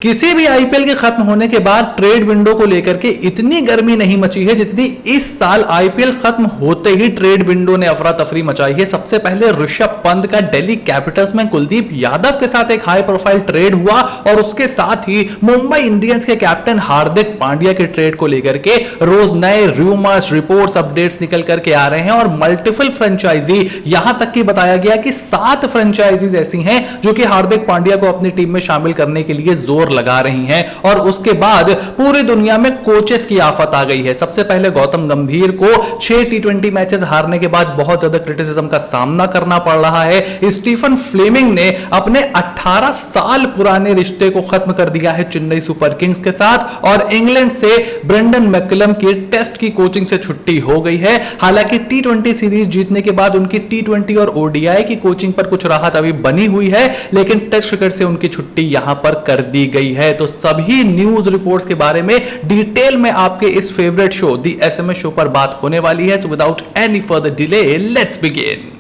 किसी भी आईपीएल के खत्म होने के बाद ट्रेड विंडो को लेकर के इतनी गर्मी नहीं मची है जितनी इस साल आईपीएल खत्म होते ही ट्रेड विंडो ने अफरा तफरी मचाई है। सबसे पहले ऋषभ पंत का दिल्ली कैपिटल्स में कुलदीप यादव के साथ एक हाई प्रोफाइल ट्रेड हुआ और उसके साथ ही मुंबई इंडियंस के कैप्टन हार्दिक पांड्या के ट्रेड को लेकर के रोज नए रूमर्स, रिपोर्ट्स, अपडेट्स निकल करके आ रहे हैं और मल्टीपल फ्रेंचाइजी, यहां तक कि बताया गया कि 7 फ्रेंचाइजीज ऐसी हैं जो कि हार्दिक पांड्या को अपनी टीम में शामिल करने के लिए जोर लगा रही हैं। और उसके बाद पूरी दुनिया में कोचेस की आफत आ गई है। सबसे पहले गौतम गंभीर को 6 टी20 मैचेस हारने के बाद बहुत ज्यादा क्रिटिसिज्म का सामना करना पड़ रहा है। स्टीफन फ्लेमिंग ने अपने 18 साल पुराने रिश्ते को खत्म कर दिया है चेन्नई सुपर किंग्स के साथ और इंग्लैंड से ब्रेंडन मैकलम की टेस्ट की कोचिंग से छुट्टी हो गई है। हालांकि टी20 सीरीज जीतने के बाद उनकी टी20 और ओडीआई की कोचिंग पर कुछ राहत अभी बनी हुई है, लेकिन टेस्ट क्रिकेट से उनकी छुट्टी यहां पर कर दी गई है। तो सभी न्यूज रिपोर्ट्स के बारे में डिटेल में आपके इस फेवरेट शो दी एसएमएस शो पर बात होने वाली है। So without any further delay let's begin.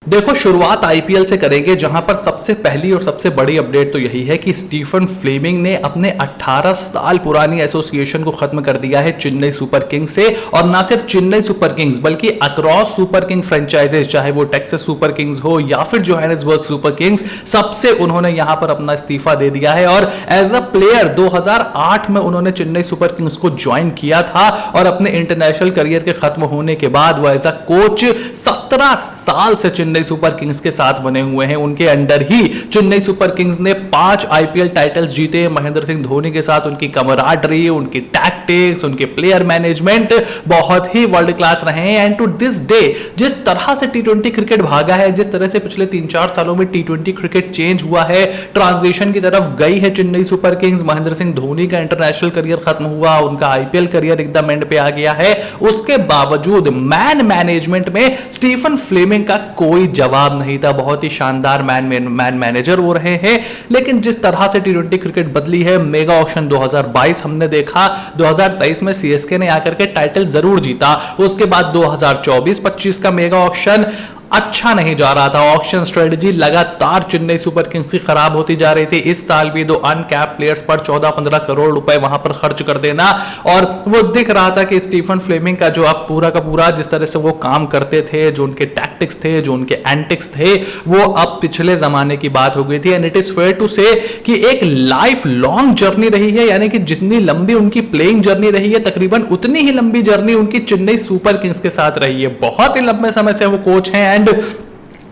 देखो, शुरुआत आईपीएल से करेंगे जहां पर सबसे पहली और सबसे बड़ी अपडेट तो यही है कि स्टीफन फ्लेमिंग ने अपने 18 साल पुरानी एसोसिएशन को खत्म कर दिया है चेन्नई सुपर किंग्स से। और ना सिर्फ चेन्नई सुपर किंग्स बल्कि अक्रॉस सुपर किंग फ्रेंचाइजेस, चाहे वो टेक्सास सुपर किंग्स हो या फिर जोहानिसबर्ग सुपर किंग्स, सबसे उन्होंने यहां पर अपना इस्तीफा दे दिया है। और एज अ प्लेयर 2008 में उन्होंने चेन्नई सुपर किंग्स को ज्वाइन किया था और अपने इंटरनेशनल करियर के खत्म होने के बाद वो एज अ कोच 17 साल से चेन्नई सुपर किंग्स के साथ बने हुए हैं। उनके अंडर ही चेन्नई सुपर किंग्स ने 5 आईपीएल टाइटल्स जीते। महेंद्र सिंह धोनी के साथ उनकी कमराडरी, उनकी टैक्टिक्स, उनके प्लेयर मैनेजमेंट बहुत ही वर्ल्ड क्लास रहे हैं। एंड टू दिस डे जिस तरह से टी20 क्रिकेट भागा है, जिस तरह से पिछले 3-4 सालों में टी20 क्रिकेट चेंज हुआ है, ट्रांजिशन की तरफ गई है चेन्नई सुपर किंग्स। महेंद्र सिंह धोनी का इंटरनेशनल करियर खत्म हुआ, उनका आईपीएल करियर एकदम एंड पे आ गया है। उसके बावजूद मैन मैनेजमेंट में स्टीफन फ्लेमिंग का कोई जवाब नहीं था। बहुत ही शानदार मैन मैनेजर हो रहे हैं। लेकिन जिस तरह से टी20 क्रिकेट बदली है, मेगा ऑक्शन 2022 हमने देखा, 2023 में सीएसके ने आकर के टाइटल जरूर जीता। उसके बाद 2024-25 का मेगा ऑक्शन अच्छा नहीं जा रहा था। ऑक्शन स्ट्रेटजी लगातार चेन्नई सुपर किंग्स की खराब होती जा रही थी। इस साल भी 2 अनकैप प्लेयर्स पर 14-15 करोड़ रुपए वहां पर खर्च कर देना, और वो दिख रहा था कि स्टीफन फ्लेमिंग का जो अब पूरा का पूरा जिस तरह से वो काम करते थे, जो उनके टैक्टिक्स थे, जो उनके एंटिक्स थे, वो अब पिछले जमाने की बात हो गई थी। And it is fair to say कि एक लाइफ लॉन्ग जर्नी रही है, यानी कि जितनी लंबी उनकी प्लेइंग जर्नी रही है, तकरीबन उतनी ही लंबी जर्नी उनकी चेन्नई सुपर किंग्स के साथ रही है। बहुत ही लंबे समय से वो कोच हैं एंड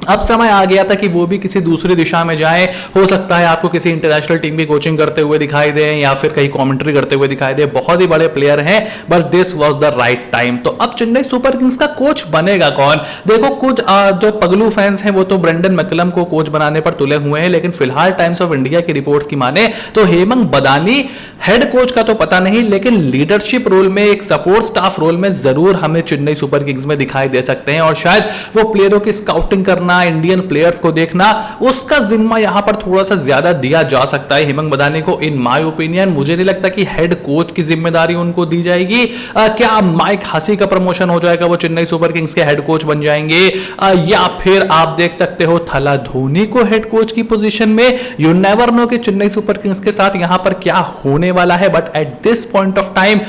अब समय आ गया था कि वो भी किसी दूसरी दिशा में जाएं। हो सकता है आपको किसी इंटरनेशनल टीम की कोचिंग करते हुए दिखाई दें या फिर कहीं कमेंट्री करते हुए दिखाई दे। बहुत ही बड़े प्लेयर हैं, but this was the right time. तो अब चेन्नई सुपर किंग्स का कोच बनेगा कौन? देखो, कुछ जो पगलू फैंस हैं वो तो ब्रेंडन मैकलम को कोच बनाने पर तुले हुए हैं, लेकिन फिलहाल टाइम्स ऑफ इंडिया की रिपोर्ट्स की माने तो हेमंत बदानी हेड कोच का तो पता नहीं, लेकिन लीडरशिप रोल में, एक सपोर्ट स्टाफ रोल में जरूर हमें चेन्नई सुपर किंग्स में दिखाई दे सकते हैं। और शायद वो प्लेयरों की स्काउटिंग करना, इंडियन प्लेयर्स को देखना, उसका जिम्मा यहां पर थोड़ा सा ज्यादा दिया जा सकता है हेमंत बदानी को। इन माय ओपिनियन मुझे नहीं लगता कि हेड कोच की जिम्मेदारी उनको दी जाएगी। क्या माइक हसी का प्रमोशन हो जाएगा, वो चेन्नई सुपर किंग्स के हेड कोच बन जाएंगे, या फिर आप देख सकते हो थला धोनी को हेड कोच की पोजीशन में। यू नेवर नो कि चेन्नई सुपर किंग्स के साथ यहां पर क्या होने वाला है, but at this point of time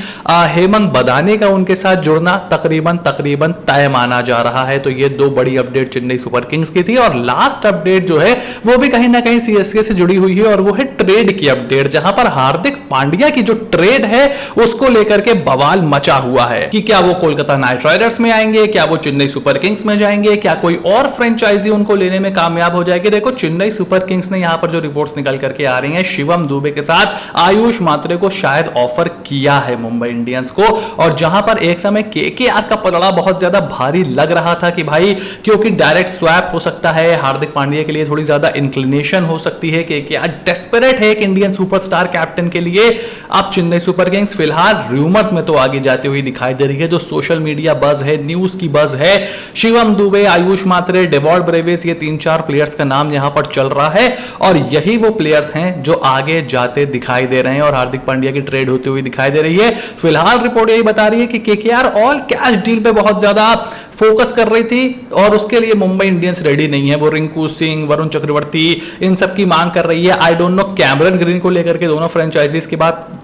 Hemant बदानी का उनके साथ जुड़ना तकरीबन तय माना जा रहा है। तो ये 2 बड़ी अपडेट चेन्नई सुपर किंग्स की थी। और लास्ट अपडेट जो है वो भी कहीं ना कहीं सीएसके से जुड़ी हुई है, और वो है ट्रेड की अपडेट, जहां पर हार्दिक पांड्या की जो ट्रेड है उसको लेकर के बवाल मचा हुआ है कि क्या वो कोलकाता नाइट राइडर्स में आएंगे, क्या वो चेन्नई सुपर किंग्स में जाएंगे, क्या कोई और फ्रेंचाइजी उनको लेने में कामयाब हो जाएगी। देखो, चेन्नई सुपर किंग्स ने यहां पर जो रिपोर्ट्स निकल करके आ रही हैं, शिवम दुबे के साथ आयुष मात्रे को शायद ऑफर किया है मुंबई इंडियंस को। और जहां पर एक समय केकेआर का पलड़ा बहुत ज्यादा भारी लग रहा था कि भाई, क्योंकि डायरेक्ट स्वैप ट्रैप हो सकता है, हार्दिक पांड्या के लिए थोड़ी ज्यादा इंक्लिनेशन हो सकती है कि क्या डेस्परेट है एक इंडियन सुपरस्टार कैप्टन के लिए। अब चेन्नई सुपर किंग्स फिलहाल रूमर्स में तो आगे जाती हुई दिखाई दे रही है, जो सोशल मीडिया बज है, न्यूज की बज है, शिवम दुबे, आयुष मात्रे, डेवॉल्ट ब्रेविस, ये 3-4 प्लेयर्स का नाम यहां पर चल रहा है और यही वो प्लेयर्स हैं जो आगे जाते दिखाई दे रहे हैं और हार्दिक पांड्या की ट्रेड होती हुई दिखाई दे रही है। फिलहाल रिपोर्ट यही बता रही है कि केकेआर ऑल कैश डील पे बहुत ज्यादा फोकस कर रही थी और उसके लिए मुंबई इंडियंस रेडी नहीं है। वो रिंकू सिंह, वरुण चक्रवर्ती, इन सब की मांग कर रही है। आई डोंट नो कैमरन ग्रीन को लेकर के दोनों फ्रेंचाइजीज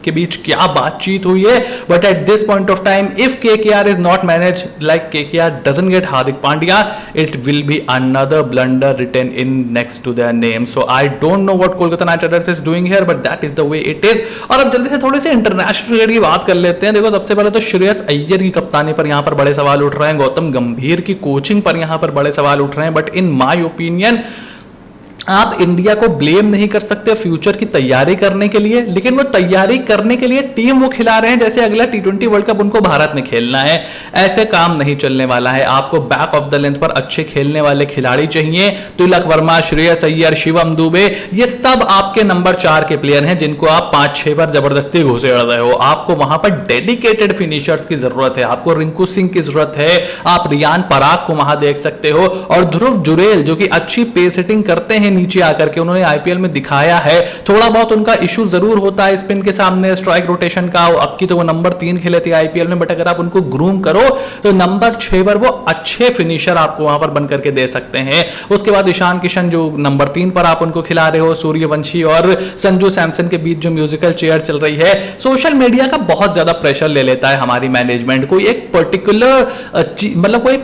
के बीच क्या बातचीत हुई है, but at this point of time if KKR is not manage like KKR doesn't get Hardik Pandya, it will be another blunder written in next to their name. So I don't know what Kolkata Knight Riders is doing here, but that is the way it is. और अब जल्दी से थोड़ी सी international cricket की बात कर लेते हैं। देखो, सबसे पहले तो श्रेयस अय्यर की कप्तानी पर यहां पर बड़े सवाल उठ रहे हैं, गौतम गंभीर की कोचिंग पर यहां पर बड़े सवाल उठ रहे हैं, बट इन माय ओपिनियन आप इंडिया को ब्लेम नहीं कर सकते फ्यूचर की तैयारी करने के लिए, लेकिन वो तैयारी करने के लिए टीम वो खिला रहे हैं जैसे अगला T20 वर्ल्ड कप उनको भारत में खेलना है। ऐसे काम नहीं चलने वाला है। आपको बैक ऑफ द लेंथ पर अच्छे खेलने वाले खिलाड़ी चाहिए। तिलक वर्मा, श्रेयस अय्यर, शिवम दुबे, ये सब आपके नंबर 4 के प्लेयर हैं जिनको आप 5-6 पर जबरदस्ती घुसेड़ रहे हो। आपको वहां पर डेडिकेटेड फिनिशर्स की जरूरत है। आपको रिंकू सिंह की जरूरत है। आप रियान पराग को वहां देख सकते हो और ध्रुव जुरेल जो कि अच्छी पेस हिटिंग करते हैं नीचे आकर के, उन्होंने आईपीएल में दिखाया है। थोड़ा बहुत उनका इशू जरूर होता है स्पिन के सामने, स्ट्राइक रोटेशन का। अब की तो वो नंबर 3 खेले थे आईपीएल में, बट अगर आप उनको ग्रूम करो तो नंबर 6 पर वो अच्छे फिनिशर आपको वहां पर बन करके दे सकते हैं। उसके बाद ईशान किशन जो नंबर 3 पर आप उनको खिला रहे हो, सूर्यवंशी और संजू सैमसन के बीच जो म्यूजिकल चेयर चल रही है। सोशल मीडिया का बहुत ज्यादा प्रेशर ले लेता है हमारी मैनेजमेंट। कोई एक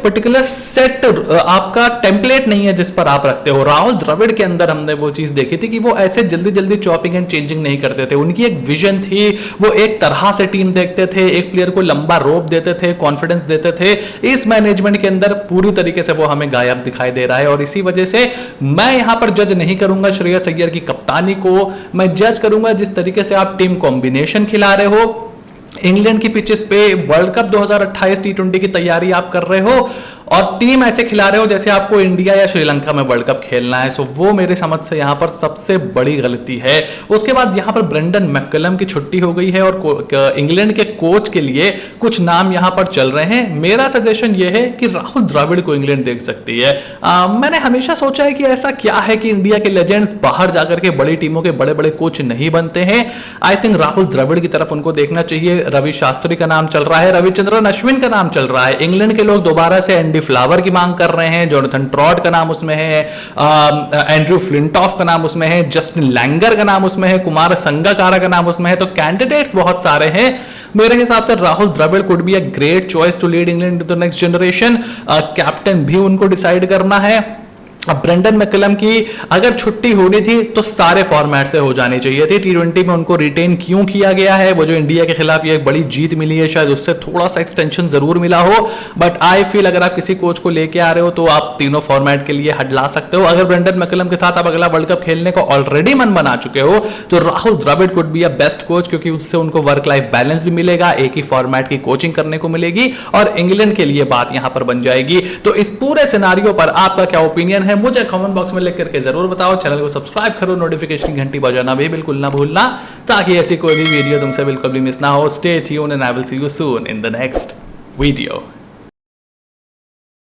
पर्टिकुलर सेट आपका टेम्पलेट नहीं है जिस पर आप रखते हो। राहुल द्रविड़ के अंदर हमने वो चीज देखी थी कि वो ऐसे जल्दी जल्दी चॉपिंग एंड चेंजिंग नहीं करते थे। उनकी एक विजन थी, वो एक तरह से टीम देखते थे, एक प्लेयर को लंबा रोप देते थे, कॉन्फिडेंस देते थे। इस मैनेजमेंट के अंदर पूरी तरीके से वो हमें गायब दिखाई दे रहा है और इसी वजह से मैं यहां पर जज नहीं करूंगा श्रेयस अय्यर की कप्तानी को। मैं जज करूंगा जिस तरीके से आप टीम कॉम्बिनेशन खिला रहे हो, इंग्लैंड की पिचेस पे वर्ल्ड कप 2028 T20 की तैयारी आप कर रहे हो और टीम ऐसे खिला रहे हो जैसे आपको इंडिया या श्रीलंका में वर्ल्ड कप खेलना है। सो वो मेरे समझ से यहां पर सबसे बड़ी गलती है। उसके बाद यहां पर ब्रेंडन मैकलम की छुट्टी हो गई है और इंग्लैंड के कोच के लिए कुछ नाम यहां पर चल रहे हैं। मेरा सजेशन यह है कि राहुल द्रविड़ को इंग्लैंड देख सकती है। मैंने हमेशा सोचा है कि ऐसा क्या है कि इंडिया के लेजेंड्स बाहर जाकर के बड़ी टीमों के बड़े बड़े कोच नहीं बनते हैं। आई थिंक राहुल द्रविड़ की तरफ उनको देखना चाहिए। रवि शास्त्री का नाम चल रहा है, रविचंद्रन अश्विन का नाम चल रहा है। इंग्लैंड के लोग दोबारा से एंडी फ्लावर की मांग कर रहे हैं, जोनाथन ट्रॉट का नाम उसमें है, एंड्रू फ्लिंटॉफ का नाम उसमें है, जस्टिन लैंगर का नाम उसमें है, कुमार संगकारा का नाम उसमें है। तो कैंडिडेट्स बहुत सारे हैं। मेरे हिसाब से Rahul Dravid could be a great choice to lead England to the next generation. Captain भी उनको डिसाइड करना है। अब ब्रेंडन मैकलम की अगर छुट्टी होनी थी तो सारे फॉर्मेट से हो जानी चाहिए थी। T20 में उनको रिटेन क्यों किया गया है? वो जो इंडिया के खिलाफ ये एक बड़ी जीत मिली है, शायद उससे थोड़ा सा एक्सटेंशन जरूर मिला हो, बट आई फील अगर आप किसी कोच को लेके आ रहे हो तो आप तीनों फॉर्मेट के लिए हटला सकते हो। अगर ब्रेंडन मैकलम के साथ आप अगला वर्ल्ड कप खेलने को ऑलरेडी मन बना चुके हो तो Rahul Dravid could be a best coach, क्योंकि उससे उनको वर्क लाइफ बैलेंस भी मिलेगा, एक ही फॉर्मेट की कोचिंग करने को मिलेगी और इंग्लैंड के लिए बात यहां पर बन जाएगी। तो इस पूरे सिनारियो पर आपका क्या ओपिनियन है मुझे कमेंट बॉक्स में लिख करके जरूर बताओ। चैनल को सब्सक्राइब करो, नोटिफिकेशन की घंटी बजाना भी बिल्कुल ना भूलना, ताकि ऐसी कोई भी वीडियो तुमसे बिल्कुल भी मिस ना हो। Stay tuned and I will see you soon in the next video.